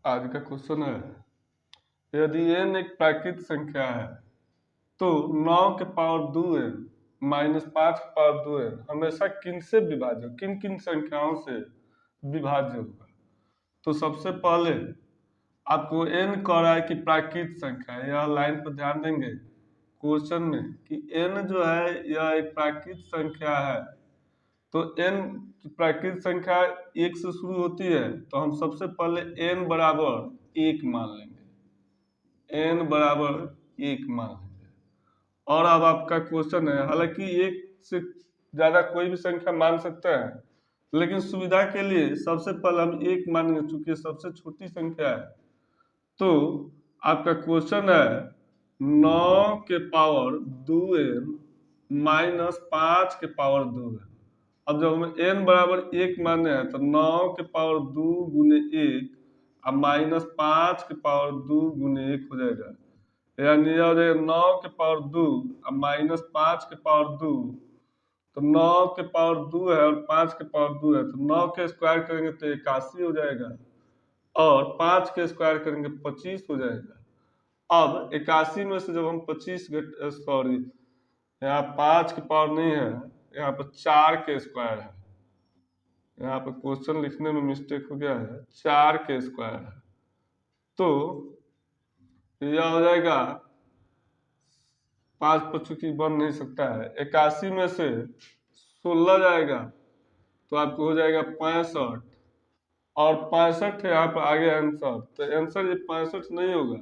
आज का क्वेश्चन है, यदि n एक प्राकृत संख्या है तो 9 के पावर 2n माइनस 5 के पावर 2n हमेशा किन से विभाज्य, किन किन संख्याओं से विभाज्य होगा। तो सबसे पहले आपको n कह रहा है कि प्राकृत संख्या है, यह लाइन पर ध्यान देंगे क्वेश्चन में कि n जो है यह एक प्राकृत संख्या है। तो n प्राकृत संख्या 1 से शुरू होती है, तो हम सबसे पहले n बराबर 1 मान लेंगे, n बराबर 1 मान लेंगे। और अब आपका क्वेश्चन है, हालांकि 1 से ज़्यादा कोई भी संख्या मान सकते हैं, लेकिन सुविधा के लिए सबसे पहले हम 1 मानेंगे चूंकि सबसे छोटी संख्या है। तो आपका क्वेश्चन है 9 के पावर 2n माइनस 5 के पावर 2n। अब जब हमें n बराबर 1 माने हैं तो 9 के पावर 2 गुने 1 और माइनस 5 के पावर 2 गुने 1 हो जाएगा, यानी यह हो जाएगा 9 के पावर 2 और माइनस 5 के पावर 2। तो 9 के पावर 2 है और 5 के पावर 2 है, तो 9 के स्क्वायर करेंगे तो 81 हो जाएगा और 5 के स्क्वायर करेंगे 25 हो जाएगा। अब 81 में से जब हम 25 सॉरी यहाँ 5 के पावर नहीं है, यहाँ पर 4 के स्क्वायर है, यहाँ पर क्वेश्चन लिखने में मिस्टेक हो गया है, 4 के स्क्वायर है। तो यह हो जाएगा 5 पर चूंकि बन नहीं सकता है, 81 में से 16 जाएगा तो आपको हो जाएगा 65 और 65 यहाँ पर आ गया आंसर। तो आंसर ये 65 नहीं होगा।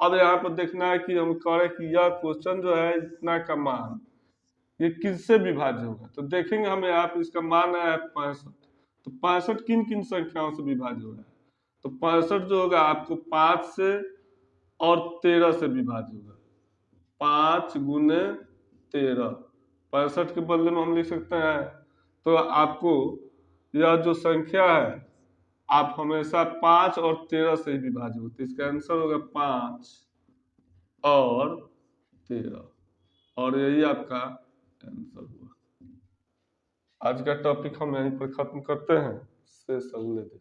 अब यहाँ पर देखना है कि हम कह रहे हैं कि यह क्वेश्चन जो है इतना का मान ये किससे विभाज्य होगा। तो देखेंगे हमें यहाँ पर इसका मान आया है 65, तो 65 किन किन संख्याओं से विभाज्य हो रहा है। तो 65 जो होगा आपको 5 से और 13 से विभाज्य होगा, 5 गुने 13। 65 के बदले में हम लिख सकते हैं, तो आपको यह जो संख्या है आप हमेशा 5 और 13 से ही विभाज्य होते, इसका आंसर होगा 5 और 13 और यही आपका आंसर हुआ। आज का टॉपिक हम यहीं पर खत्म करते हैं, शेष अगले दिन।